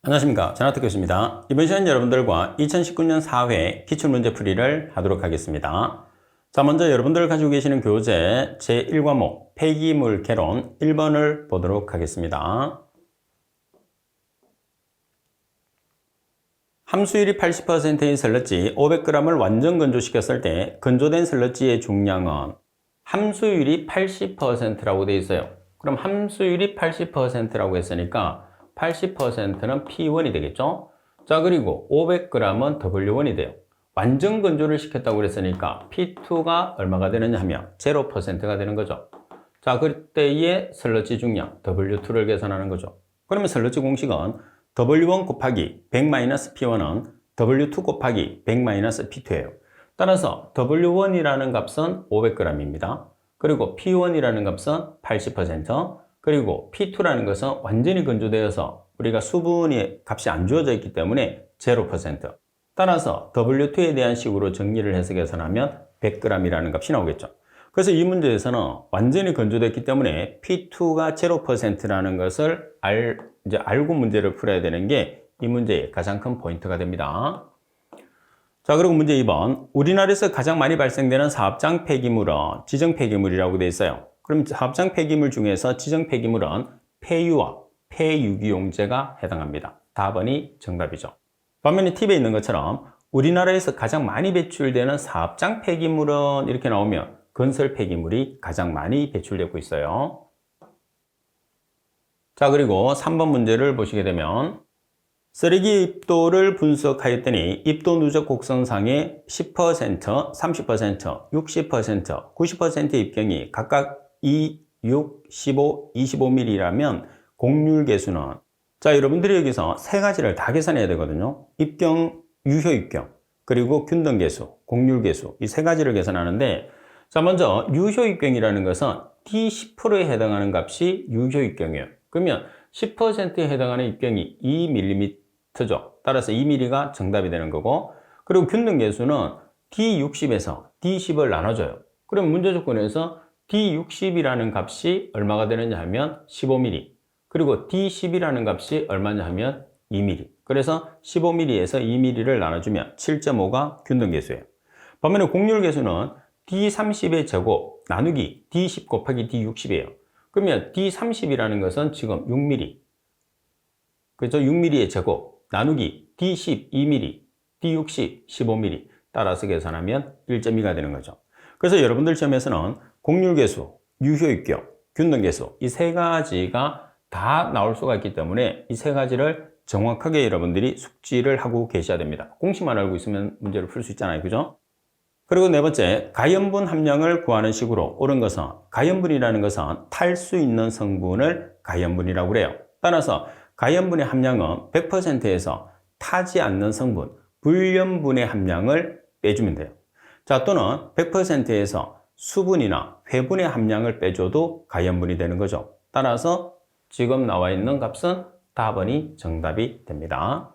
안녕하십니까. 전학특 교수입니다. 이번 시간 여러분들과 2019년 4회 기출문제 풀이를 하도록 하겠습니다. 자, 먼저 여러분들 가지고 계시는 교재 제1과목 폐기물 개론 1번을 보도록 하겠습니다. 함수율이 80%인 슬러지 500g을 완전 건조시켰을 때 건조된 슬러지의 중량은 함수율이 80%라고 되어 있어요. 그럼 함수율이 80%라고 했으니까 80%는 P1이 되겠죠? 자, 그리고 500g은 W1이 돼요. 완전 건조를 시켰다고 그랬으니까 P2가 얼마가 되느냐 하면 0%가 되는 거죠. 자, 그때의 슬러지 중량 W2를 계산하는 거죠. 그러면 슬러지 공식은 W1 곱하기 100-P1은 W2 곱하기 100-P2예요. 따라서 W1이라는 값은 500g입니다. 그리고 P1이라는 값은 80%, 그리고 P2라는 것은 완전히 건조되어서 우리가 수분이 값이 안 주어져 있기 때문에 0%. 따라서 W2에 대한 식으로 정리를 해서 계산하면 100g이라는 값이 나오겠죠. 그래서 이 문제에서는 완전히 건조됐기 때문에 P2가 0%라는 것을 알고 문제를 풀어야 되는 게 이 문제의 가장 큰 포인트가 됩니다. 자, 그리고 문제 2번. 우리나라에서 가장 많이 발생되는 사업장 폐기물은 지정 폐기물이라고 되어 있어요. 그럼 사업장 폐기물 중에서 지정 폐기물은 폐유와 폐유기용제가 해당합니다. 답번이 정답이죠. 반면에 팁에 있는 것처럼 우리나라에서 가장 많이 배출되는 사업장 폐기물은 이렇게 나오면 건설 폐기물이 가장 많이 배출되고 있어요. 자, 그리고 3번 문제를 보시게 되면 쓰레기 입도를 분석하였더니 입도 누적 곡선상의 10%, 30%, 60%, 90%의 입경이 각각 2, 6, 15, 25mm라면 곡률 계수는, 자, 여러분들이 여기서 세 가지를 다 계산해야 되거든요. 입경, 유효 입경, 그리고 균등 계수, 곡률 계수, 이 세 가지를 계산하는데, 자, 먼저 유효 입경이라는 것은 D10%에 해당하는 값이 유효 입경이에요. 그러면 10%에 해당하는 입경이 2mm죠. 따라서 2mm가 정답이 되는 거고, 그리고 균등 계수는 D60에서 D10을 나눠줘요. 그럼 문제 조건에서 D60이라는 값이 얼마가 되느냐 하면 15mm, 그리고 D10이라는 값이 얼마냐 하면 2mm. 그래서 15mm에서 2mm를 나눠주면 7.5가 균등 계수예요. 반면에 곡률 계수는 D30의 제곱 나누기 D10 곱하기 D60이에요. 그러면 D30이라는 것은 지금 6mm, 그죠? 6mm의 제곱 나누기 D10, 2mm, D60, 15mm 따라서 계산하면 1.2가 되는 거죠. 그래서 여러분들 시험에서는 곡률계수, 유효입경, 균등계수 이 세 가지가 다 나올 수가 있기 때문에 이 세 가지를 정확하게 여러분들이 숙지를 하고 계셔야 됩니다. 공식만 알고 있으면 문제를 풀 수 있잖아요. 그죠? 그리고 네 번째, 가연분 함량을 구하는 식으로 옳은 것은 가연분이라는 것은 탈 수 있는 성분을 가연분이라고 그래요. 따라서 가연분의 함량은 100%에서 타지 않는 성분, 불연분의 함량을 빼주면 돼요. 자, 또는 100%에서 수분이나 회분의 함량을 빼줘도 가연분이 되는 거죠. 따라서 지금 나와 있는 값은 답번이 정답이 됩니다.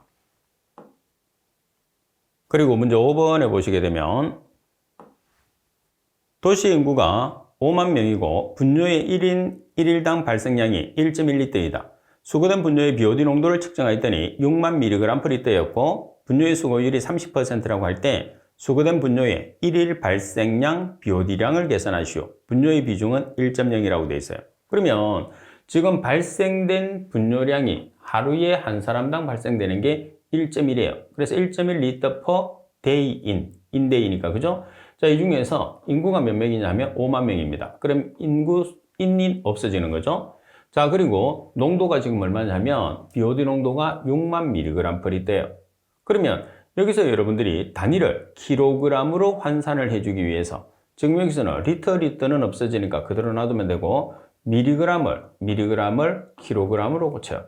그리고 문제 5번에 보시게 되면 도시 인구가 5만 명이고 분뇨의 1일당 발생량이 1.1리터이다. 수거된 분뇨의 BOD 농도를 측정하였더니 6만 mg/L였고 분뇨의 수거율이 30%라고 할 때 수거된 분뇨의 1일 발생량 BOD량을 계산하시오. 분뇨의 비중은 1.0이라고 되어 있어요. 그러면 지금 발생된 분뇨량이 하루에 한 사람당 발생되는 게 1.1이에요. 그래서 1.1L per day인, 인데이니까, 그죠? 자, 이 중에서 인구가 몇 명이냐 하면 5만 명입니다. 그럼 인이 없어지는 거죠. 자, 그리고 농도가 지금 얼마냐 하면 BOD 농도가 6만 mg/L예요. 그러면 여기서 여러분들이 단위를 킬로그램으로 환산을 해주기 위해서 지금 여기서는 리터는 없어지니까 그대로 놔두면 되고 미리그램을 킬로그램으로 고쳐요.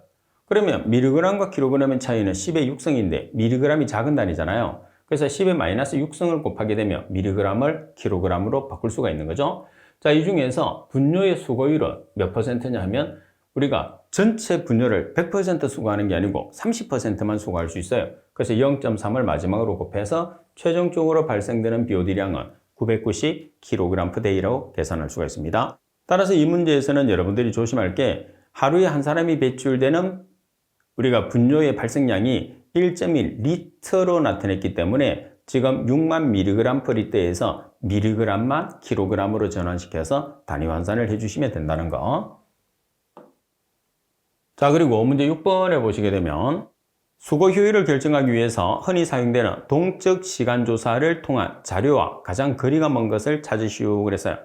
그러면 미리그램과 킬로그램의 차이는 10의 6승인데 미리그램이 작은 단위잖아요. 그래서 10의 마이너스 6승을 곱하게 되면 미리그램을 킬로그램으로 바꿀 수가 있는 거죠. 자, 이 중에서 분뇨의 수거율은 몇 %냐 하면 우리가 전체 분뇨를 100% 수거하는 게 아니고 30%만 수거할 수 있어요. 그래서 0.3을 마지막으로 곱해서 최종적으로 발생되는 BOD량은 990kg/day라고 계산할 수가 있습니다. 따라서 이 문제에서는 여러분들이 조심할 게 하루에 한 사람이 배출되는 우리가 분뇨의 발생량이 1.1리터로 나타냈기 때문에 지금 6만 mg/L에서 mg만 kg으로 전환시켜서 단위 환산을 해주시면 된다는 거. 자, 그리고 문제 6번에 보시게 되면 수거 효율을 결정하기 위해서 흔히 사용되는 동적 시간 조사를 통한 자료와 가장 거리가 먼 것을 찾으시오 그랬어요.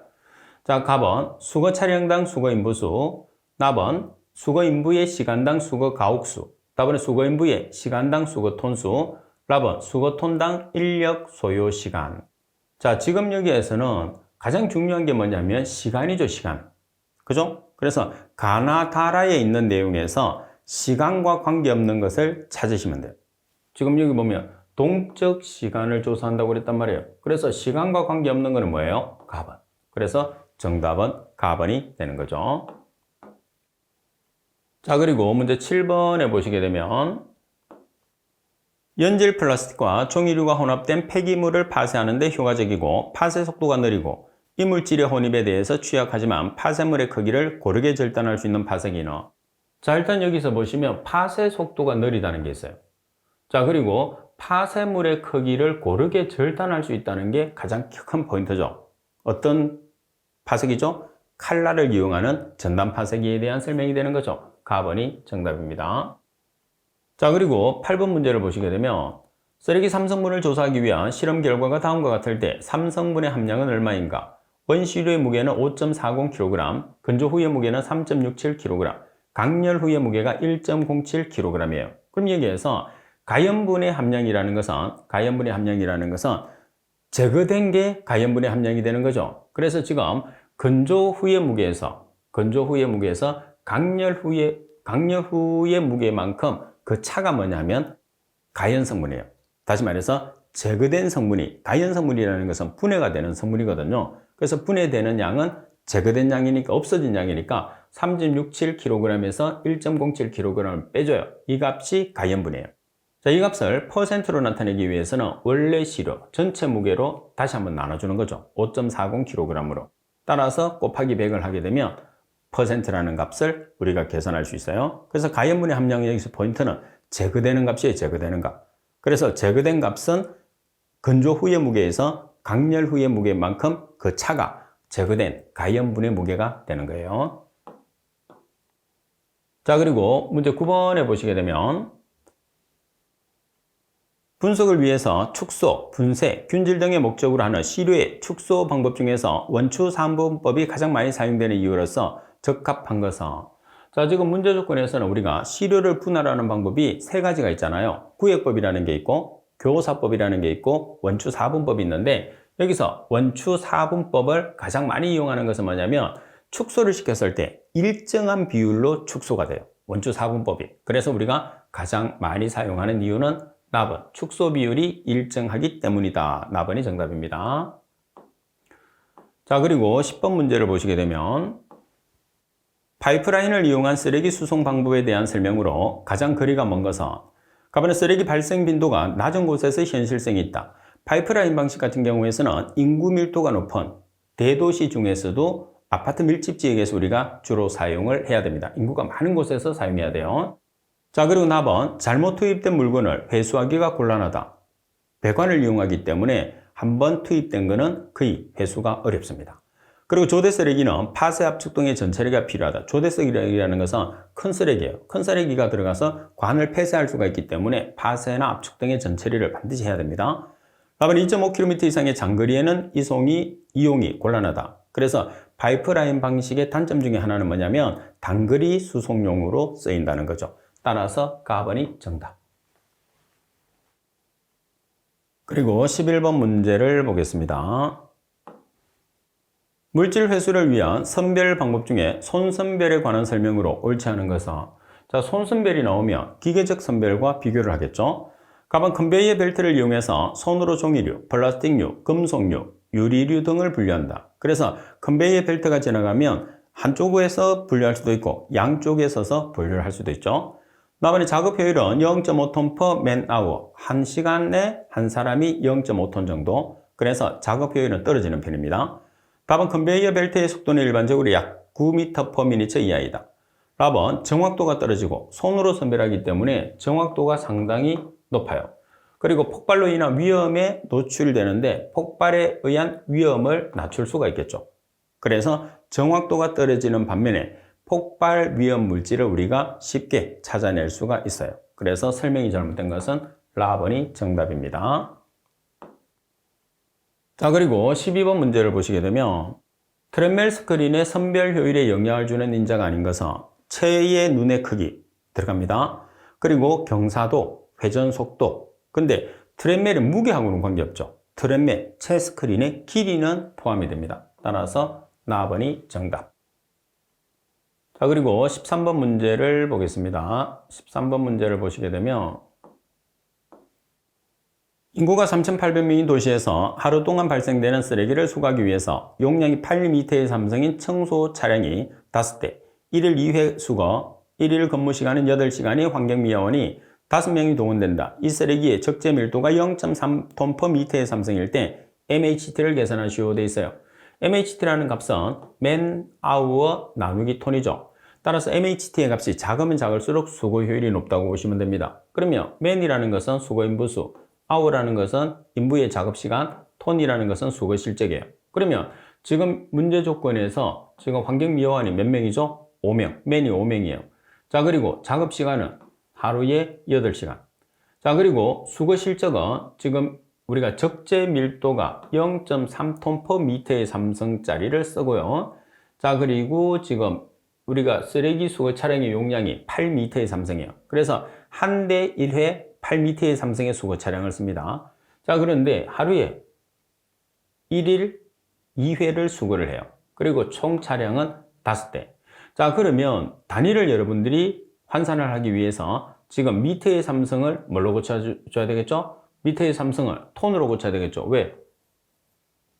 자, 가번 수거 차량당 수거 인부수, 나번 수거 인부의 시간당 수거 가옥수, 답은 수거 인부의 시간당 수거 톤수, 라번 수거 톤당 인력 소요 시간. 자, 지금 여기에서는 가장 중요한 게 뭐냐면 시간이죠, 시간. 그죠? 그래서 가나다라에 있는 내용에서 시간과 관계없는 것을 찾으시면 돼요. 지금 여기 보면 동적 시간을 조사한다고 그랬단 말이에요. 그래서 시간과 관계없는 거는 뭐예요? 가번. 그래서 정답은 가번이 되는 거죠. 자, 그리고 문제 7번에 보시게 되면 연질 플라스틱과 종이류가 혼합된 폐기물을 파쇄하는 데 효과적이고 파쇄 속도가 느리고 이물질의 혼입에 대해서 취약하지만 파쇄물의 크기를 고르게 절단할 수 있는 파쇄기너. 자, 일단 여기서 보시면 파쇄 속도가 느리다는 게 있어요. 자, 그리고 파쇄물의 크기를 고르게 절단할 수 있다는 게 가장 큰 포인트죠. 어떤 파쇄기죠? 칼날을 이용하는 전단 파쇄기에 대한 설명이 되는 거죠. 가번이 정답입니다. 자, 그리고 8번 문제를 보시게 되면 쓰레기 3성분을 조사하기 위한 실험 결과가 다음과 같을 때 3성분의 함량은 얼마인가? 원시류의 무게는 5.40kg, 건조 후의 무게는 3.67kg, 강렬 후의 무게가 1.07kg이에요. 그럼 여기에서 가연분의 함량이라는 것은 제거된 게 가연분의 함량이 되는 거죠. 그래서 지금 건조 후의 무게에서 강렬 후의 무게만큼 그 차가 뭐냐면 가연 성분이에요. 다시 말해서 제거된 성분이, 가연 성분이라는 것은 분해가 되는 성분이거든요. 그래서 분해되는 양은 제거된 양이니까, 없어진 양이니까 3.67kg에서 1.07kg을 빼줘요. 이 값이 가연분이에요. 자, 이 값을 퍼센트로 나타내기 위해서는 원래 시료 전체 무게로 다시 한번 나눠주는 거죠. 5.40kg으로. 따라서 곱하기 100을 하게 되면 퍼센트라는 값을 우리가 계산할 수 있어요. 그래서 가연분의 함량의 여기서 포인트는 제거되는 값이에요. 제거되는 값. 그래서 제거된 값은 건조 후의 무게에서 강렬 후의 무게만큼 그 차가 제거된 가연분의 무게가 되는 거예요. 자, 그리고 문제 9번에 보시게 되면 분석을 위해서 축소, 분쇄, 균질 등의 목적으로 하는 시료의 축소 방법 중에서 원추 3분법이 가장 많이 사용되는 이유로서 적합한 것은. 자, 지금 문제 조건에서는 우리가 시료를 분할하는 방법이 세 가지가 있잖아요. 구획법이라는 게 있고 교사법이라는 게 있고 원추 4분법이 있는데, 여기서 원추 4분법을 가장 많이 이용하는 것은 뭐냐면 축소를 시켰을 때 일정한 비율로 축소가 돼요. 원추 4분법이. 그래서 우리가 가장 많이 사용하는 이유는 나번, 축소 비율이 일정하기 때문이다. 나번이 정답입니다. 자, 그리고 10번 문제를 보시게 되면 파이프라인을 이용한 쓰레기 수송 방법에 대한 설명으로 가장 거리가 먼 것은, 가번은 쓰레기 발생 빈도가 낮은 곳에서 현실성이 있다. 파이프라인 방식 같은 경우에서는 인구 밀도가 높은 대도시 중에서도 아파트 밀집 지역에서 우리가 주로 사용을 해야 됩니다. 인구가 많은 곳에서 사용해야 돼요. 자, 그리고 나번, 잘못 투입된 물건을 회수하기가 곤란하다. 배관을 이용하기 때문에 한번 투입된 것은 거의 회수가 어렵습니다. 그리고 조대 쓰레기는 파쇄 압축 등의 전처리가 필요하다. 조대 쓰레기라는 것은 큰 쓰레기예요. 큰 쓰레기가 들어가서 관을 폐쇄할 수가 있기 때문에 파쇄나 압축 등의 전처리를 반드시 해야 됩니다. 다음은 2.5km 이상의 장거리에는 이용이 곤란하다. 그래서 파이프라인 방식의 단점 중에 하나는 뭐냐면 단거리 수송용으로 쓰인다는 거죠. 따라서 가번이 정답. 그리고 11번 문제를 보겠습니다. 물질 회수를 위한 선별 방법 중에 손선별에 관한 설명으로 옳지 않은 것은, 자, 손선별이 나오면 기계적 선별과 비교를 하겠죠. 가번 컨베이어 벨트를 이용해서 손으로 종이류, 플라스틱류, 금속류, 유리류 등을 분류한다. 그래서 컨베이어 벨트가 지나가면 한쪽에서 분류할 수도 있고 양쪽에 서서 분류를 할 수도 있죠. 나머지 작업 효율은 0.5톤 per man hour. 1시간에 한 사람이 0.5톤 정도. 그래서 작업 효율은 떨어지는 편입니다. 답은 컨베이어 벨트의 속도는 일반적으로 약 9m per minute 이하이다. 랍은 정확도가 떨어지고 손으로 선별하기 때문에 정확도가 상당히 높아요. 그리고 폭발로 인한 위험에 노출되는데 폭발에 의한 위험을 낮출 수가 있겠죠. 그래서 정확도가 떨어지는 반면에 폭발 위험 물질을 우리가 쉽게 찾아낼 수가 있어요. 그래서 설명이 잘못된 것은 라번이 정답입니다. 자, 그리고 12번 문제를 보시게 되면 트렌멜 스크린의 선별 효율에 영향을 주는 인자가 아닌 것은 체의 눈의 크기 들어갑니다. 그리고 경사도, 회전 속도. 근데 트렌멜의 무게하고는 관계없죠. 트렌멜, 체 스크린의 길이는 포함이 됩니다. 따라서 4번이 정답. 자, 그리고 13번 문제를 보겠습니다. 13번 문제를 보시게 되면 인구가 3,800명인 도시에서 하루 동안 발생되는 쓰레기를 수거하기 위해서 용량이 8m의 삼성인 청소 차량이 5대, 1일 2회 수거, 1일 근무 시간은 8시간의 환경미화원이 5명이 동원된다. 이 쓰레기의 적재 밀도가 0.3톤/m의 삼성일 때 MHT를 계산하시오 되어 있어요. MHT라는 값은 man hour 나누기 톤이죠. 따라서 MHT의 값이 작으면 작을수록 수거 효율이 높다고 보시면 됩니다. 그러면 man이라는 것은 수거 인부수, hour라는 것은 인부의 작업시간, 톤이라는 것은 수거 실적이에요. 그러면 지금 문제 조건에서 지금 환경미화원이 몇 명이죠? 5명. man이 5명이에요. 자, 그리고 작업시간은 하루에 8시간. 자, 그리고 수거 실적은 지금 우리가 적재 밀도가 0.3톤/m의 삼성짜리를 쓰고요. 자, 그리고 지금 우리가 쓰레기 수거 차량의 용량이 8m의 삼성이에요. 그래서 한 대 1회 8m의 삼성의 수거 차량을 씁니다. 자, 그런데 하루에 1일 2회를 수거를 해요. 그리고 총 차량은 5대. 자, 그러면 단위를 여러분들이 환산을 하기 위해서 지금 미터의 삼성을 뭘로 고쳐줘야 되겠죠? 미터의 삼성을 톤으로 고쳐야 되겠죠. 왜?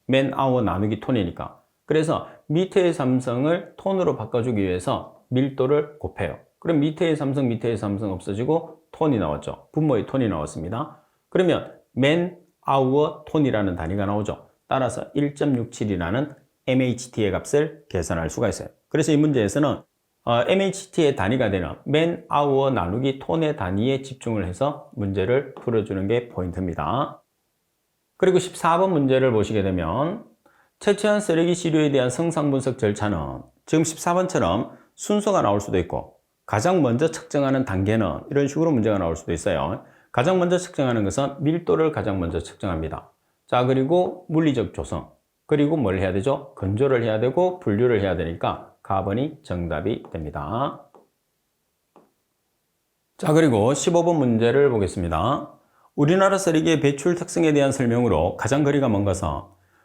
man hour 나누기 톤이니까. 그래서 미터의 삼성을 톤으로 바꿔주기 위해서 밀도를 곱해요. 그럼 미터의 삼성 없어지고 톤이 나왔죠. 분모의 톤이 나왔습니다. 그러면 man hour 톤이라는 단위가 나오죠. 따라서 1.67이라는 MHT의 값을 계산할 수가 있어요. 그래서 이 문제에서는 MHT의 단위가 되는 man hour 나누기 톤의 단위에 집중을 해서 문제를 풀어주는 게 포인트입니다. 그리고 14번 문제를 보시게 되면 채취한 쓰레기 시료에 대한 성상 분석 절차는 지금 14번처럼 순서가 나올 수도 있고 가장 먼저 측정하는 단계는 이런 식으로 문제가 나올 수도 있어요. 가장 먼저 측정하는 것은 밀도를 가장 먼저 측정합니다. 자, 그리고 물리적 조성, 그리고 뭘 해야 되죠? 건조를 해야 되고 분류를 해야 되니까 가번이 정답이 됩니다. 자, 그리고 15번 문제를 보겠습니다. 우리나라 쓰레기의 배출 특성에 대한 설명으로 가장 거리가 먼 것은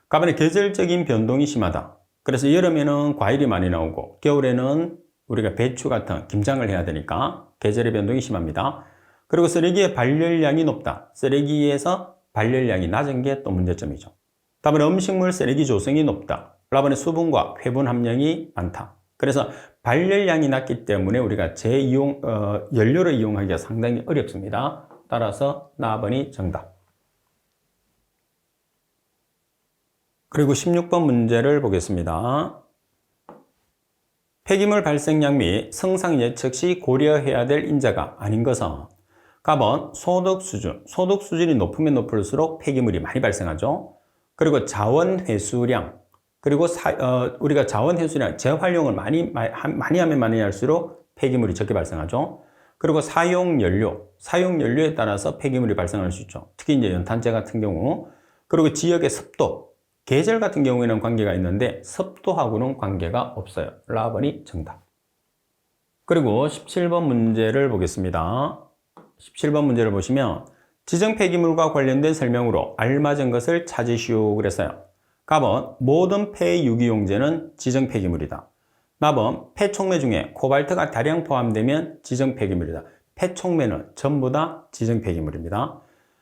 가번의 계절적인 변동이 심하다. 그래서 여름에는 과일이 많이 나오고 겨울에는 우리가 배추 같은 김장을 해야 되니까 계절의 변동이 심합니다. 그리고 쓰레기의 발열량이 높다. 쓰레기에서 발열량이 낮은 게 또 문제점이죠. 다음은 음식물 쓰레기 조성이 높다. 라번의 수분과 회분 함량이 많다. 그래서 발열량이 낮기 때문에 우리가 연료를 이용하기가 상당히 어렵습니다. 따라서 나번이 정답. 그리고 16번 문제를 보겠습니다. 폐기물 발생량 및 성상 예측 시 고려해야 될 인자가 아닌 것은 가번 소득 수준이 높으면 높을수록 폐기물이 많이 발생하죠. 그리고 자원 회수량, 그리고 우리가 자원 회수량, 재활용을 많이 하면 많이 할수록 폐기물이 적게 발생하죠. 그리고 사용 연료에 따라서 폐기물이 발생할 수 있죠. 특히 이제 연탄재 같은 경우. 그리고 지역의 습도, 계절 같은 경우에는 관계가 있는데 습도하고는 관계가 없어요. 라번이 정답. 그리고 17번 문제를 보겠습니다. 17번 문제를 보시면 지정 폐기물과 관련된 설명으로 알맞은 것을 찾으시오 그랬어요. 가번 모든 폐유기용제는 지정 폐기물이다. 나번 폐촉매 중에 코발트가 다량 포함되면 지정 폐기물이다. 폐촉매는 전부 다 지정 폐기물입니다.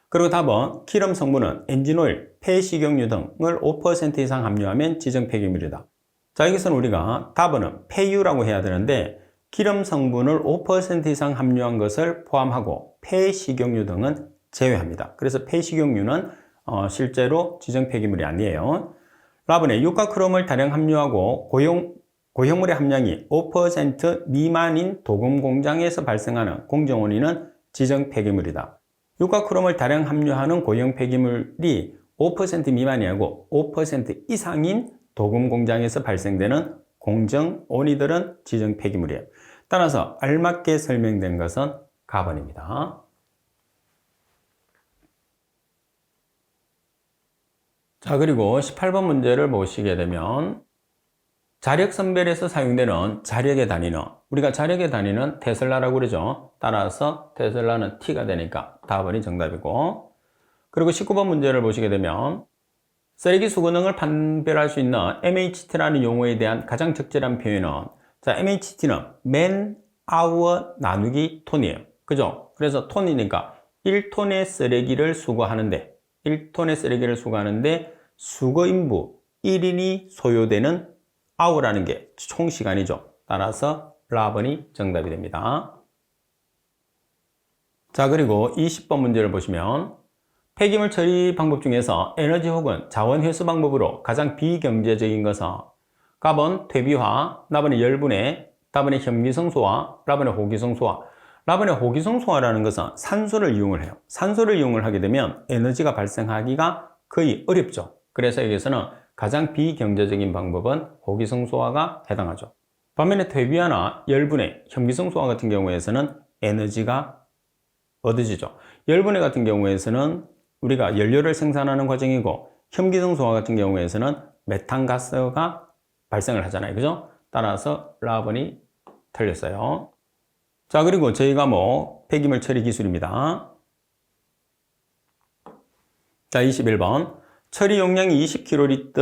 그리고 답은 기름 성분은 엔진오일, 폐식용유 등을 5% 이상 함유하면 지정 폐기물이다. 자, 여기서는 우리가 답은 폐유라고 해야 되는데 기름 성분을 5% 이상 함유한 것을 포함하고 폐식용유 등은 제외합니다. 그래서 폐식용유는 실제로 지정 폐기물이 아니에요. 라번에 유가 크롬을 다량 함유하고 고용 고형물의 함량이 5% 미만인 도금 공장에서 발생하는 공정원인은 지정 폐기물이다. 육과 크롬을 다량 함유하는 고형 폐기물이 5% 미만이 아니고 5% 이상인 도금 공장에서 발생되는 공정원이들은 지정 폐기물이에요. 따라서 알맞게 설명된 것은 가번입니다. 자, 그리고 18번 문제를 보시게 되면 자력 선별에서 사용되는 자력의 단위는 우리가 자력의 단위는 테슬라라고 그러죠. 따라서 테슬라는 T가 되니까 답이 정답이고, 그리고 19번 문제를 보시게 되면 쓰레기 수거능을 판별할 수 있는 MHT라는 용어에 대한 가장 적절한 표현은, 자, MHT는 man hour 나누기 톤이에요. 그죠? 그래서 톤이니까 1톤의 쓰레기를 수거하는데 수거 인부 1인이 소요되는 hour라는 게 총 시간이죠. 따라서 라번이 정답이 됩니다. 자, 그리고 20번 문제를 보시면 폐기물 처리 방법 중에서 에너지 혹은 자원 회수 방법으로 가장 비경제적인 것은 가번 퇴비화, 나번의 열분해, 다번의 현미성소화, 라번의 호기성소화. 라번의 호기성소화라는 것은 산소를 이용을 해요. 산소를 이용을 하게 되면 에너지가 발생하기가 거의 어렵죠. 그래서 여기서는 가장 비경제적인 방법은 호기성소화가 해당하죠. 반면에 퇴비화나 열분해, 현미성소화 같은 경우에서는 에너지가 얻어지죠. 열분해 같은 경우에서는 우리가 연료를 생산하는 과정이고, 현기성소화 같은 경우에서는 메탄가스가 발생을 하잖아요. 그죠? 따라서 라번이 틀렸어요. 자, 그리고 저희 과목 폐기물 처리 기술입니다. 자, 21번. 처리 용량이 20kl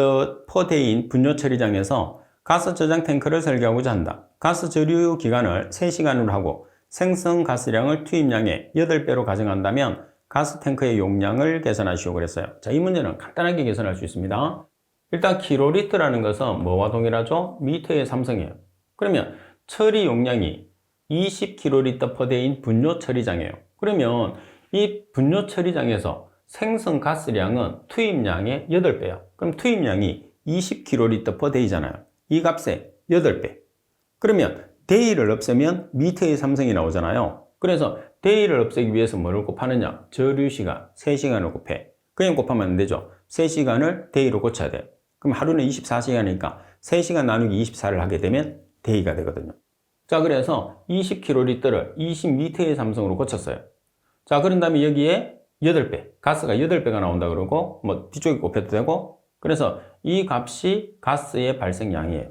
per day인 분뇨 처리장에서 가스 저장 탱크를 설계하고자 한다. 가스 저류 기간을 3시간으로 하고 생성 가스량을 투입량의 8배로 가정한다면 가스 탱크의 용량을 계산하시오 그랬어요. 자, 이 문제는 간단하게 계산할 수 있습니다. 일단 킬로리터라는 것은 뭐와 동일하죠? 미터의 삼성이에요. 그러면 처리 용량이 20kl per day인 분뇨 처리장이에요. 그러면 이 분뇨 처리장에서 생성 가스량은 투입량의 8배야. 그럼 투입량이 20kl per day잖아요. 이 값의 8배. 그러면 day를 없애면 미터의 삼성이 나오잖아요. 그래서 day를 없애기 위해서 뭐를 곱하느냐? 저류시간 3시간을 곱해. 그냥 곱하면 안 되죠. 3시간을 day로 고쳐야 돼. 그럼 하루는 24시간이니까 3시간 나누기 24를 하게 되면 day가 되거든요. 자, 그래서 20kl를 20m의 삼성으로 고쳤어요. 자, 그런 다음에 여기에 8배, 가스가 8배가 나온다 그러고, 뭐 뒤쪽에 곱해도 되고, 그래서 이 값이 가스의 발생량이에요.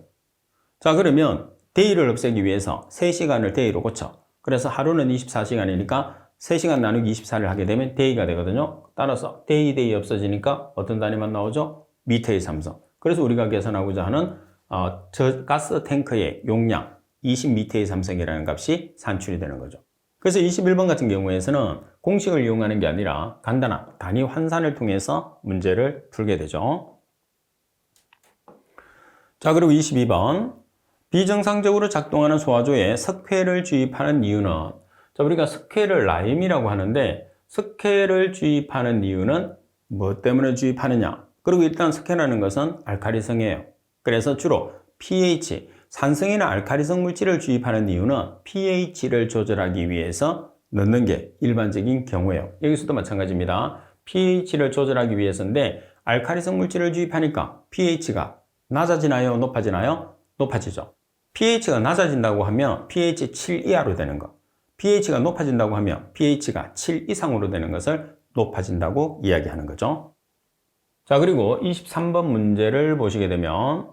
자, 그러면 day를 없애기 위해서 3시간을 day로 고쳐. 그래서 하루는 24시간이니까 3시간 나누기 24를 하게 되면 day가 되거든요. 따라서 day 없어지니까 어떤 단위만 나오죠? 미터의 삼성. 그래서 우리가 계산하고자 하는 저 가스 탱크의 용량 20m의 삼성이라는 값이 산출이 되는 거죠. 그래서 21번 같은 경우에서는 공식을 이용하는 게 아니라 간단한 단위 환산을 통해서 문제를 풀게 되죠. 자, 그리고 22번. 비정상적으로 작동하는 소화조에 석회를 주입하는 이유는, 자, 우리가 석회를 라임이라고 하는데 석회를 주입하는 이유는 뭐 때문에 주입하느냐? 그리고 일단 석회라는 것은 알칼리성이에요. 그래서 주로 pH, 산성이나 알칼리성 물질을 주입하는 이유는 pH를 조절하기 위해서 넣는 게 일반적인 경우예요. 여기서도 마찬가지입니다. pH를 조절하기 위해서인데 알칼리성 물질을 주입하니까 pH가 낮아지나요? 높아지나요? 높아지죠. pH가 낮아진다고 하면 pH 7 이하로 되는 거, pH가 높아진다고 하면 pH가 7 이상으로 되는 것을 높아진다고 이야기하는 거죠. 자, 그리고 23번 문제를 보시게 되면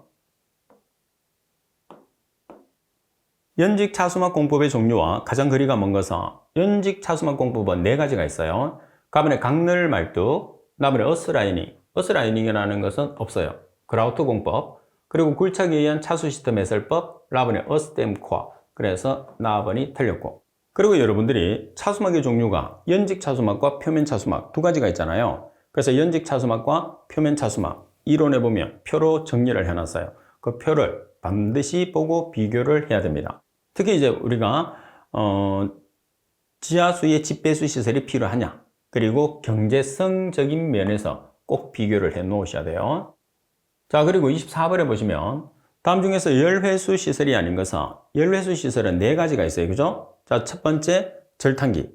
연직 차수막 공법의 종류와 가장 거리가 먼 것은, 연직 차수막 공법은 4가지가 있어요. 가번에 강늘 말뚝, 나번에 어스라이닝이라는 것은 없어요. 그라우트 공법, 그리고 굴착에 의한 차수 시스템 해설법, 라번에 어스댐 코어. 그래서 나번이 틀렸고, 그리고 여러분들이 차수막의 종류가 연직 차수막과 표면 차수막 2가지가 있잖아요. 그래서 연직 차수막과 표면 차수막 이론에 보면 표로 정리를 해놨어요. 그 표를 반드시 보고 비교를 해야 됩니다. 특히 이제 우리가 지하수의 집배수 시설이 필요하냐, 그리고 경제성적인 면에서 꼭 비교를 해 놓으셔야 돼요. 자, 그리고 24번에 보시면 다음 중에서 열회수 시설이 아닌 것은 열회수 시설은 네 가지가 있어요. 그죠? 자, 첫 번째 절탄기,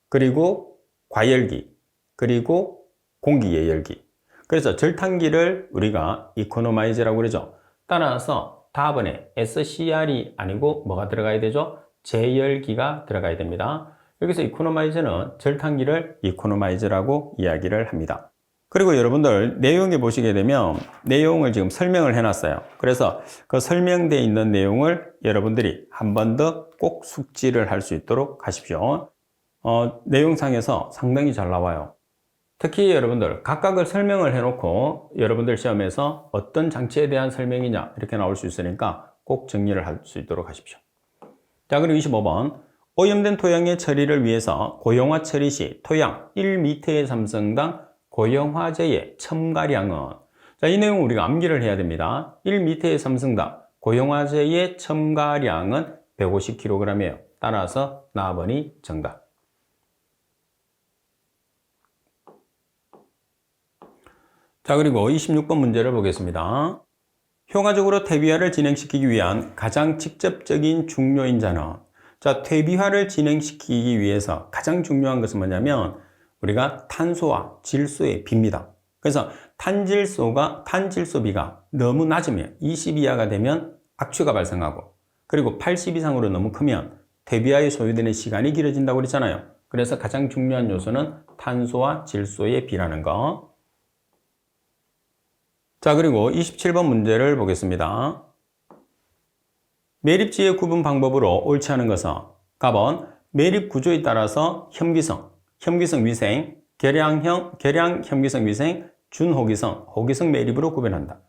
그리고 과열기, 그리고 공기 예열기. 그래서 절탄기를 우리가 이코노마이즈라고 그러죠. 따라서 답안에 SCR이 아니고 뭐가 들어가야 되죠? 제열기가 들어가야 됩니다. 여기서 이코노마이즈는 절탄기를 이코노마이즈라고 이야기를 합니다. 그리고 여러분들 내용에 보시게 되면 내용을 지금 설명을 해놨어요. 그래서 그 설명되어 있는 내용을 여러분들이 한 번 더 꼭 숙지를 할 수 있도록 하십시오. 내용상에서 상당히 잘 나와요. 특히 여러분들 각각을 설명을 해놓고 여러분들 시험에서 어떤 장치에 대한 설명이냐 이렇게 나올 수 있으니까 꼭 정리를 할 수 있도록 하십시오. 자, 그리고 25번 오염된 토양의 처리를 위해서 고형화 처리 시 토양 1m의 삼성당 고형화제의 첨가량은, 자, 이 내용 우리가 암기를 해야 됩니다. 1m의 삼성당 고형화제의 첨가량은 150kg이에요. 따라서 나번이 정답. 자, 그리고 26번 문제를 보겠습니다. 효과적으로 퇴비화를 진행시키기 위한 가장 직접적인 중요인자는, 자, 퇴비화를 진행시키기 위해서 가장 중요한 것은 뭐냐면 우리가 탄소와 질소의 비입니다. 그래서 탄질소비가 너무 낮으면 20 이하가 되면 악취가 발생하고, 그리고 80 이상으로 너무 크면 퇴비화에 소요되는 시간이 길어진다고 그랬잖아요. 그래서 가장 중요한 요소는 탄소와 질소의 비라는 거. 자, 그리고 27번 문제를 보겠습니다. 매립지의 구분 방법으로 옳지 않은 것은 가번 매립 구조에 따라서 혐기성 위생, 계량 혐기성 위생, 준호기성, 호기성 매립으로 구별한다.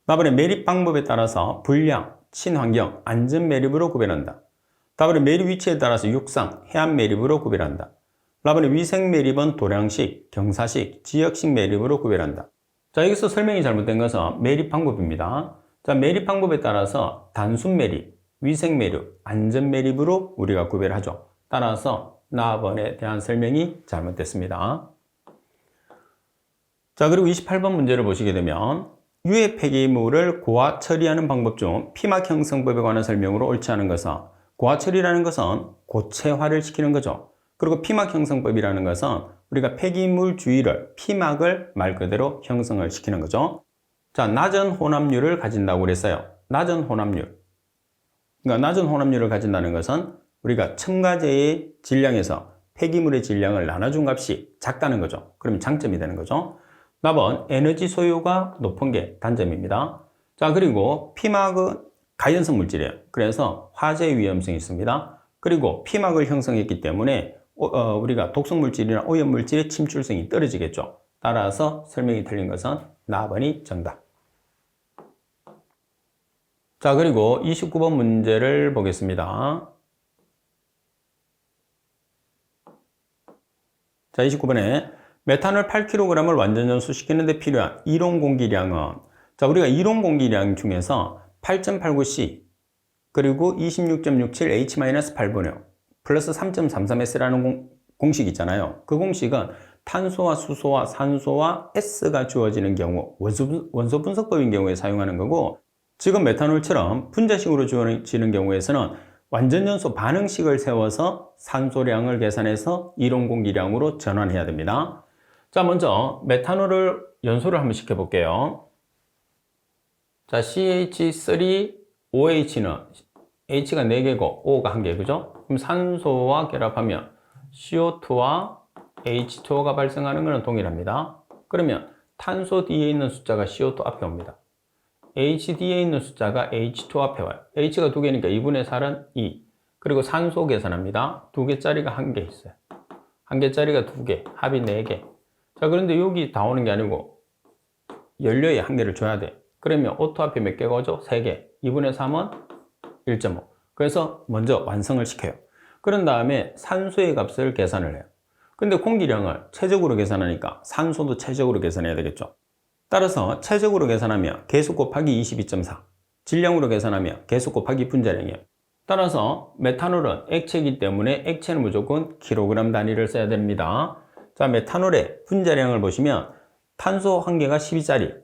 다음에 매립 방법에 따라서 불량, 친환경, 안전 매립으로 구별한다. 다음에 매립 위치에 따라서 육상, 해안 매립으로 구별한다. 다음에 위생 매립은 도량식, 경사식, 지역식 매립으로 구별한다. 자, 여기서 설명이 잘못된 것은 매립 방법입니다. 자, 매립 방법에 따라서 단순 매립, 위생 매립, 안전 매립으로 우리가 구별하죠. 따라서 나번에 대한 설명이 잘못됐습니다. 자, 그리고 28번 문제를 보시게 되면 유해 폐기물을 고화 처리하는 방법 중 피막 형성법에 관한 설명으로 옳지 않은 것은, 고화 처리라는 것은 고체화를 시키는 거죠. 그리고 피막 형성법이라는 것은 우리가 폐기물 주위를, 피막을 말 그대로 형성을 시키는 거죠. 자, 낮은 혼합률을 가진다고 그랬어요. 낮은 혼합률. 그러니까 낮은 혼합률을 가진다는 것은 우리가 첨가제의 질량에서 폐기물의 질량을 나눠준 값이 작다는 거죠. 그러면 장점이 되는 거죠. 답은 에너지 소요가 높은 게 단점입니다. 자, 그리고 피막은 가연성 물질이에요. 그래서 화재 위험성이 있습니다. 그리고 피막을 형성했기 때문에 우리가 독성 물질이나 오염 물질의 침출성이 떨어지겠죠. 따라서 설명이 틀린 것은 나번이 정답. 자, 그리고 29번 문제를 보겠습니다. 자, 29번에 메탄올 8kg을 완전 연소시키는 데 필요한 이론 공기량은, 자, 우리가 이론 공기량 중에서 8.89C 그리고 26.67H-8분의 플러스 3.33S라는 공식이 있잖아요. 그 공식은 탄소와 수소와 산소와 S가 주어지는 경우, 원소 분석법인 경우에 사용하는 거고, 지금 메탄올처럼 분자식으로 주어지는 경우에서는 완전연소 반응식을 세워서 산소량을 계산해서 이론 공기량으로 전환해야 됩니다. 자, 먼저 메탄올을 연소를 한번 시켜볼게요. 자, CH3OH는 H가 4개고 O가 1개, 그죠? 그럼 산소와 결합하면 CO2와 H2O가 발생하는 것은 동일합니다. 그러면 탄소 뒤에 있는 숫자가 CO2 앞에 옵니다. H 뒤에 있는 숫자가 H2 앞에 와요. H가 2개니까 2분의 4는 2. 그리고 산소 계산합니다. 2개짜리가 1개 있어요. 1개짜리가 2개, 합이 4개. 자, 그런데 여기 다 오는 게 아니고 연료에 1개를 줘야 돼. 그러면 O2 앞에 몇 개가 오죠? 3개. 2분의 3은 1.5. 그래서 먼저 완성을 시켜요. 그런 다음에 산소의 값을 계산을 해요. 근데 공기량을 최적으로 계산하니까 산소도 최적으로 계산해야 되겠죠. 따라서 최적으로 계산하면 개수 곱하기 22.4, 질량으로 계산하면 개수 곱하기 분자량이에요. 따라서 메탄올은 액체이기 때문에 액체는 무조건 킬로그램 단위를 써야 됩니다. 자, 메탄올의 분자량을 보시면 탄소 1개가 12짜리,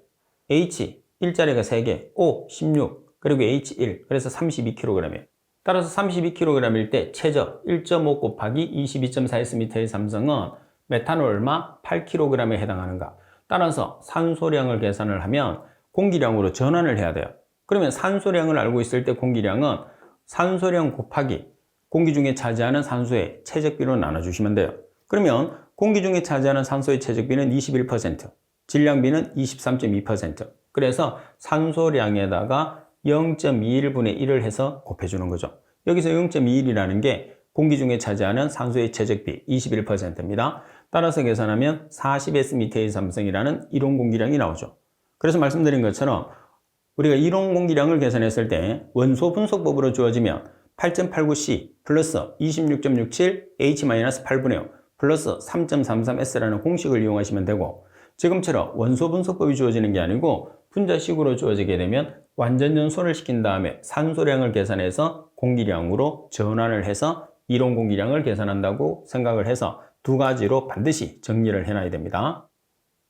H 일자리가 3개, O 16, 그리고 H 1, 그래서 32kg이에요. 따라서 32kg일 때 최저 1.5 곱하기 22.4S의 삼성은 메탄올 얼마? 8kg에 해당하는가? 따라서 산소량을 계산을 하면 공기량으로 전환을 해야 돼요. 그러면 산소량을 알고 있을 때 공기량은 산소량 곱하기 공기 중에 차지하는 산소의 최적비로 나눠주시면 돼요. 그러면 공기 중에 차지하는 산소의 최적비는 21%, 질량비는 23.2%. 그래서 산소량에다가 0.21분의 1을 해서 곱해주는 거죠. 여기서 0.21이라는 게 공기 중에 차지하는 산소의 최적비 21%입니다. 따라서 계산하면 40S의 삼성이라는 이론 공기량이 나오죠. 그래서 말씀드린 것처럼 우리가 이론 공기량을 계산했을 때 원소 분석법으로 주어지면 8.89C 플러스 26.67 H-8분의 5 플러스 3.33S라는 공식을 이용하시면 되고, 지금처럼 원소 분석법이 주어지는 게 아니고 분자식으로 주어지게 되면 완전 연소를 시킨 다음에 산소량을 계산해서 공기량으로 전환을 해서 이론 공기량을 계산한다고 생각을 해서 두 가지로 반드시 정리를 해놔야 됩니다.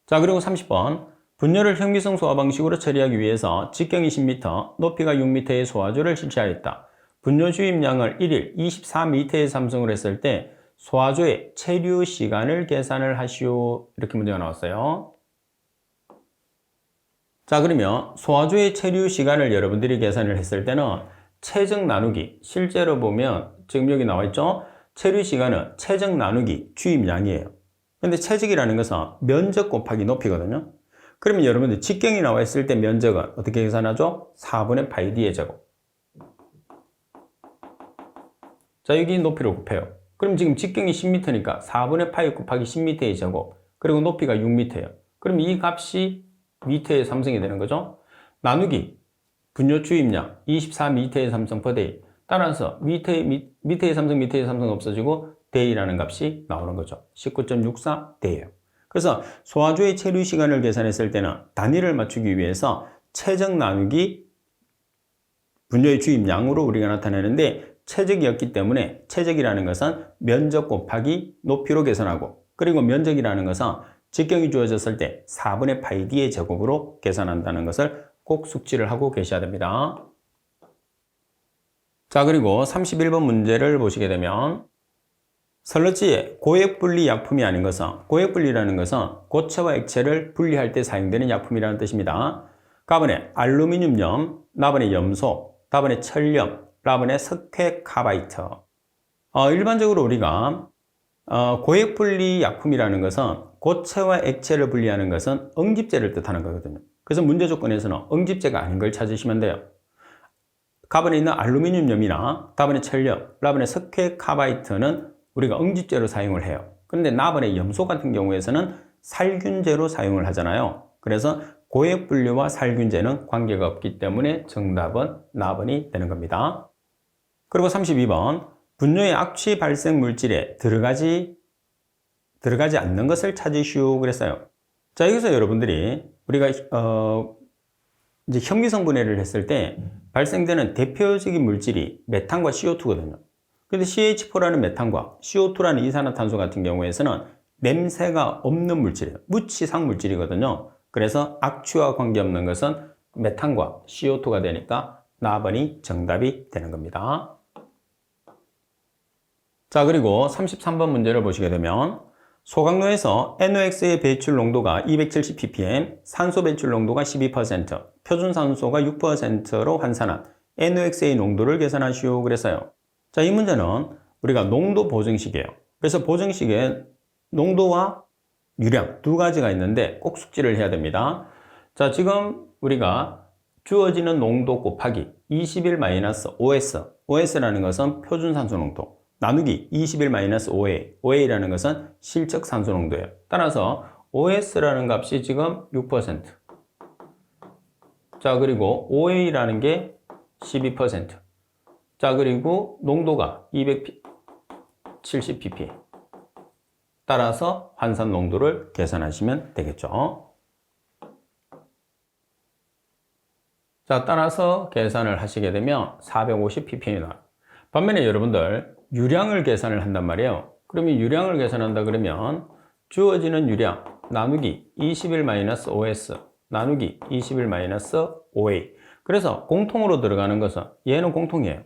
자, 그리고 30번. 분열을 현미성 소화 방식으로 처리하기 위해서 직경이 10m, 높이가 6m의 소화조를 실시하였다. 분뇨 주입량을 1일 24m의 삼성으로 했을 때 소화조의 체류 시간을 계산을 하시오. 이렇게 문제가 나왔어요. 자, 그러면 소화조의 체류 시간을 여러분들이 계산을 했을 때는 최적 나누기, 실제로 보면 지금 여기 나와 있죠? 체류 시간은 최적 나누기 주입량이에요. 근데 최적이라는 것은 면적 곱하기 높이거든요. 그러면 여러분들 직경이 나와 있을 때 면적은 어떻게 계산하죠? 4분의 파이 d의 제곱. 자, 여기 높이를 곱해요. 그럼 지금 직경이 10m니까 4분의 파이 곱하기 10m의 제곱, 그리고 높이가 6m예요. 그럼 이 값이 미터의 삼성이 되는 거죠. 나누기 분뇨 주입량 24m의 삼성 per day. 따라서 미터의 삼성 없어지고 day라는 값이 나오는 거죠. 19.64 day예요. 그래서 소화조의 체류 시간을 계산했을 때는 단위를 맞추기 위해서 최적 나누기 분뇨의 주입량으로 우리가 나타내는데, 최적이었기 때문에 최적이라는 것은 면적 곱하기 높이로 계산하고, 그리고 면적이라는 것은 직경이 주어졌을 때 4분의 파이 d의 제곱으로 계산한다는 것을 꼭 숙지를 하고 계셔야 됩니다. 자, 그리고 31번 문제를 보시게 되면 설러지에 고액분리 약품이 아닌 것은, 고액분리라는 것은 고체와 액체를 분리할 때 사용되는 약품이라는 뜻입니다. 가번에 알루미늄염, 나번에 염소, 다번에 철염, 라번에 석회카바이트. 일반적으로 우리가 고액분리 약품이라는 것은 고체와 액체를 분리하는 것은 응집제를 뜻하는 거거든요. 그래서 문제 조건에서는 응집제가 아닌 걸 찾으시면 돼요. 가번에 있는 알루미늄염이나 다번에 철염, 라번에 석회카바이트는 우리가 응집제로 사용을 해요. 그런데 나번에 염소 같은 경우에서는 살균제로 사용을 하잖아요. 그래서 고액분리와 살균제는 관계가 없기 때문에 정답은 나번이 되는 겁니다. 그리고 32번. 분뇨의 악취 발생 물질에 들어가지 않는 것을 찾으시오 그랬어요. 자, 여기서 여러분들이 우리가 이제 현미성 분해를 했을 때 발생되는 대표적인 물질이 메탄과 CO2거든요. 근데 CH4라는 메탄과 CO2라는 이산화탄소 같은 경우에서는 냄새가 없는 물질이에요. 무치상 물질이거든요. 그래서 악취와 관계없는 것은 메탄과 CO2가 되니까 나번이 정답이 되는 겁니다. 자, 그리고 33번 문제를 보시게 되면 소각로에서 NOx의 배출 농도가 270ppm, 산소 배출 농도가 12%, 표준 산소가 6%로 환산한 NOx의 농도를 계산하시오 그랬어요. 자, 이 문제는 우리가 농도 보정식이에요. 그래서 보정식에 농도와 유량 두 가지가 있는데 꼭 숙지를 해야 됩니다. 자, 지금 우리가 주어지는 농도 곱하기 21-OS, OS라는 것은 표준 산소 농도, 나누기 21-OA, OA라는 것은 실적 산소 농도예요. 따라서 OS라는 값이 지금 6%. 자, 그리고 OA라는 게 12%. 자, 그리고 농도가 270ppm. 따라서 환산 농도를 계산하시면 되겠죠. 자, 따라서 계산을 하시게 되면 450ppm이 나와요. 반면에 여러분들 유량을 계산을 한단 말이에요. 그러면 유량을 계산한다 그러면 주어지는 유량 나누기 21-OS 나누기 21-5A. 그래서 공통으로 들어가는 것은 얘는 공통이에요.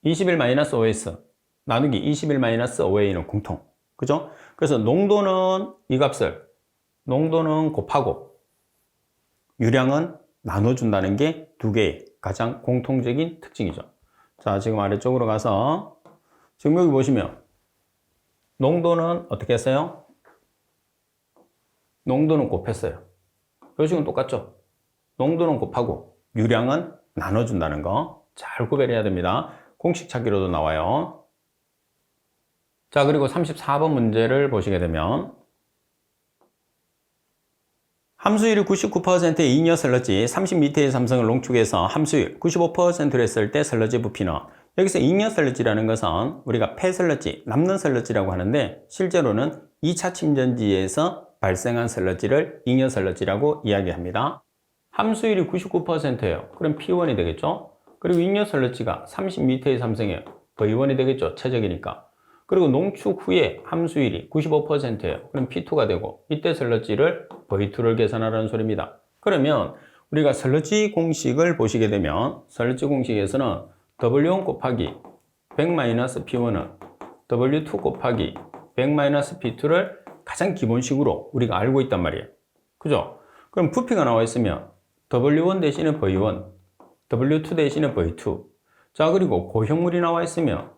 21-5S 나누기 21-5A는 공통. 그죠? 그래서 농도는 이 값을 농도는 곱하고 유량은 나눠준다는 게 두 개의 가장 공통적인 특징이죠. 자, 지금 아래쪽으로 가서 지금 여기 보시면 농도는 어떻게 했어요? 농도는 곱했어요. 요식은 똑같죠? 농도는 곱하고 유량은 나눠준다는 거 잘 구별해야 됩니다. 공식 찾기로도 나와요. 자, 그리고 34번 문제를 보시게 되면 함수율이 99%의 잉여 슬러지 30m의 삼성을 농축해서 함수율 95%를 했을 때 슬러지 부피는, 여기서 잉여 슬러지라는 것은 우리가 폐슬러지, 남는 슬러지라고 하는데 실제로는 2차 침전지에서 발생한 슬러지를 잉여 슬러지라고 이야기합니다. 함수율이 99%예요. 그럼 P1이 되겠죠? 그리고 잉여 슬러지가 30m의 삼성에 V1이 되겠죠? 최적이니까. 그리고 농축 후에 함수율이 95%예요. 그럼 P2가 되고 이때 슬러지를 V2를 계산하라는 소리입니다. 그러면 우리가 슬러지 공식을 보시게 되면 슬러지 공식에서는 W1 곱하기 100-P1은 W2 곱하기 100-P2를 가장 기본식으로 우리가 알고 있단 말이에요. 그죠? 그럼 부피가 나와 있으면 W1 대신에 V1, W2 대신에 V2. 자, 그리고 고형물이 나와 있으면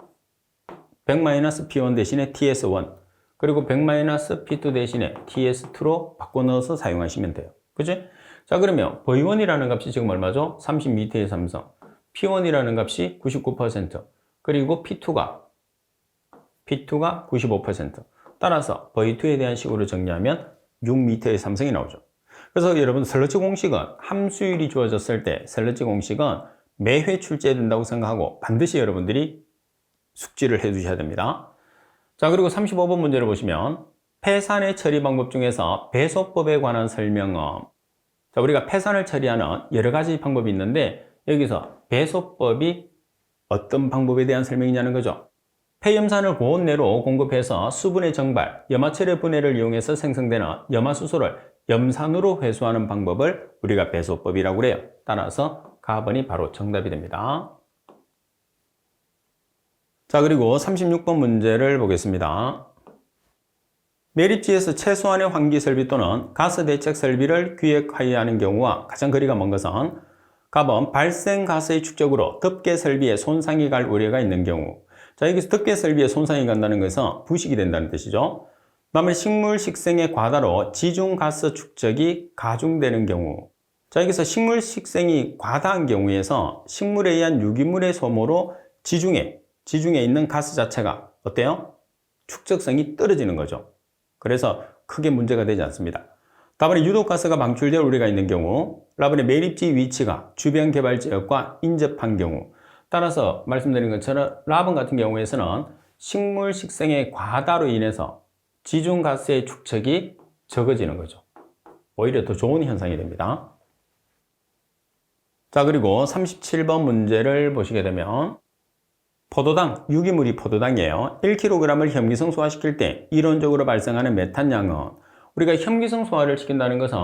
100-P1 대신에 TS1, 그리고 100-P2 대신에 TS2로 바꿔 넣어서 사용하시면 돼요. 그치? 자, 그러면 V1이라는 값이 지금 얼마죠? 30m의 삼성. P1이라는 값이 99%. 그리고 P2가 95%. 따라서 V2에 대한 식으로 정리하면 6m의 삼성이 나오죠. 그래서 여러분 슬러지 공식은 함수율이 주어졌을 때 슬러지 공식은 매회 출제된다고 생각하고 반드시 여러분들이 숙지를 해 두셔야 됩니다. 자, 그리고 35번 문제를 보시면 폐산의 처리 방법 중에서 배소법에 관한 설명은, 자, 우리가 폐산을 처리하는 여러 가지 방법이 있는데 여기서 배소법이 어떤 방법에 대한 설명이냐는 거죠. 폐염산을 고온 내로 공급해서 수분의 정발, 염화철의 분해를 이용해서 생성되는 염화수소를 염산으로 회수하는 방법을 우리가 배소법이라고 그래요. 따라서 가번이 바로 정답이 됩니다. 자, 그리고 36번 문제를 보겠습니다. 매립지에서 최소한의 환기 설비 또는 가스 대책 설비를 기획하여야 하는 경우와 가장 거리가 먼 것은 갑은 발생 가스의 축적으로 덮개 설비에 손상이 갈 우려가 있는 경우. 자, 여기서 덮개 설비에 손상이 간다는 것은 부식이 된다는 뜻이죠. 다음에 식물 식생의 과다로 지중 가스 축적이 가중되는 경우. 자, 여기서 식물 식생이 과다한 경우에서 식물에 의한 유기물의 소모로 지중해 있는 가스 자체가 어때요? 축적성이 떨어지는 거죠. 그래서 크게 문제가 되지 않습니다. 다음에 유독가스가 방출될 우려가 있는 경우, 라번의 매립지 위치가 주변 개발 지역과 인접한 경우. 따라서 말씀드린 것처럼 라번 같은 경우에서는 식물 식생의 과다로 인해서 지중가스의 축적이 적어지는 거죠. 오히려 더 좋은 현상이 됩니다. 자, 그리고 37번 문제를 보시게 되면 포도당, 유기물이 포도당이에요. 1kg을 혐기성 소화시킬 때 이론적으로 발생하는 메탄량은, 우리가 혐기성 소화를 시킨다는 것은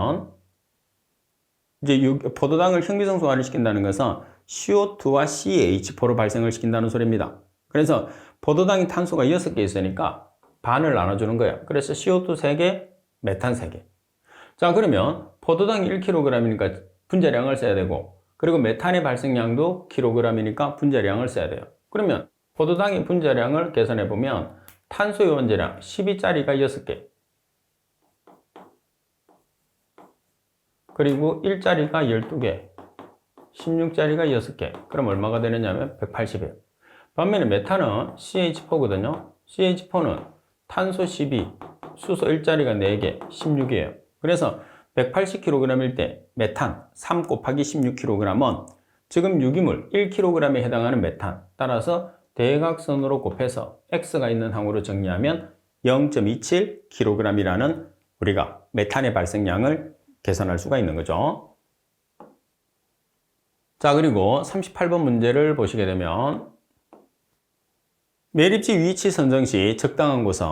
이제 포도당을 혐기성 소화를 시킨다는 것은 CO2와 CH4로 발생을 시킨다는 소리입니다. 그래서 포도당이 탄소가 6개 있으니까 반을 나눠주는 거예요. 그래서 CO2 3개, 메탄 3개. 자, 그러면 포도당이 1kg이니까 분자량을 써야 되고, 그리고 메탄의 발생량도 kg이니까 분자량을 써야 돼요. 그러면 포도당의 분자량을 계산해 보면 탄소의 원자량 12짜리가 6개, 그리고 1짜리가 12개, 16짜리가 6개. 그럼 얼마가 되느냐면 180이에요. 반면에 메탄은 CH4거든요. CH4는 탄소 12, 수소 1짜리가 4개, 16이에요. 그래서 180kg일 때 메탄 3 곱하기 16kg은 지금 유기물 1kg에 해당하는 메탄. 따라서 대각선으로 곱해서 X가 있는 항으로 정리하면 0.27kg이라는 우리가 메탄의 발생량을 계산할 수가 있는 거죠. 자, 그리고 38번 문제를 보시게 되면 매립지 위치 선정 시 적당한 곳은,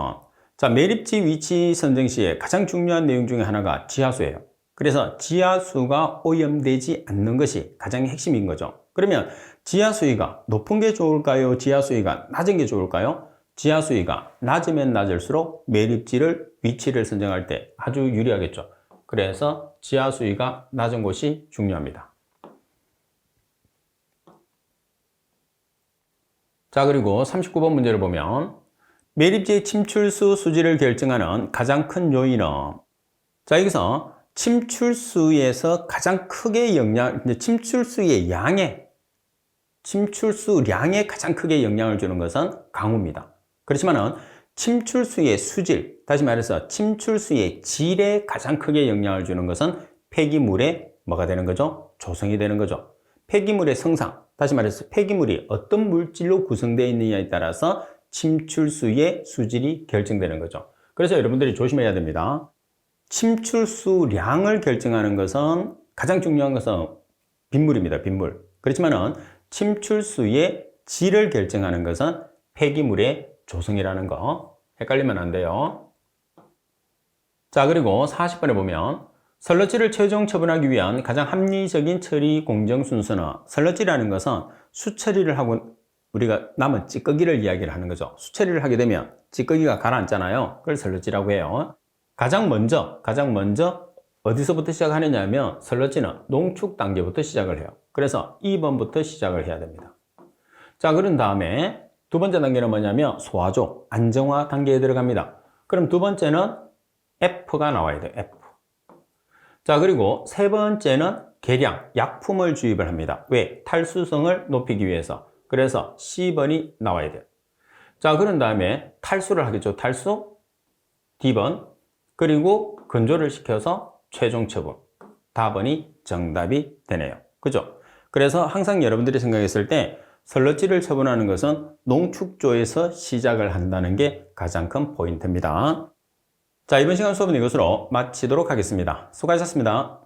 자, 매립지 위치 선정 시에 가장 중요한 내용 중에 하나가 지하수예요. 그래서 지하수가 오염되지 않는 것이 가장 핵심인 거죠. 그러면 지하수위가 높은 게 좋을까요? 지하수위가 낮은 게 좋을까요? 지하수위가 낮으면 낮을수록 매립지를 위치를 선정할 때 아주 유리하겠죠. 그래서 지하수위가 낮은 곳이 중요합니다. 자, 그리고 39번 문제를 보면 매립지의 침출수 수질을 결정하는 가장 큰 요인은, 자, 여기서 침출수에서 가장 크게 침출수량에 가장 크게 영향을 주는 것은 강우입니다. 그렇지만은 침출수의 수질, 다시 말해서 침출수의 질에 가장 크게 영향을 주는 것은 폐기물의 뭐가 되는 거죠? 조성이 되는 거죠. 폐기물의 성상, 다시 말해서 폐기물이 어떤 물질로 구성되어 있느냐에 따라서 침출수의 수질이 결정되는 거죠. 그래서 여러분들이 조심해야 됩니다. 침출수량을 결정하는 것은, 가장 중요한 것은 빗물입니다. 빗물. 그렇지만은 침출수의 질을 결정하는 것은 폐기물의 조성이라는 거 헷갈리면 안 돼요. 자, 그리고 40번에 보면 설러지를 최종 처분하기 위한 가장 합리적인 처리 공정 순서는, 설러지라는 것은 수처리를 하고 우리가 남은 찌꺼기를 이야기를 하는 거죠. 수처리를 하게 되면 찌꺼기가 가라앉잖아요. 그걸 설러지라고 해요. 가장 먼저 어디서부터 시작하느냐 하면 설러지는 농축 단계부터 시작을 해요. 그래서 2번부터 시작을 해야 됩니다. 자, 그런 다음에 두 번째 단계는 뭐냐면 소화조, 안정화 단계에 들어갑니다. 그럼 두 번째는 F가 나와야 돼요. F. 자, 그리고 세 번째는 계량, 약품을 주입을 합니다. 왜? 탈수성을 높이기 위해서. 그래서 C번이 나와야 돼요. 자, 그런 다음에 탈수를 하겠죠. 탈수, D번, 그리고 건조를 시켜서 최종 처분. 다번이 정답이 되네요. 그죠? 그래서 항상 여러분들이 생각했을 때 설러지를 처분하는 것은 농축조에서 시작을 한다는 게 가장 큰 포인트입니다. 자, 이번 시간 수업은 이것으로 마치도록 하겠습니다. 수고하셨습니다.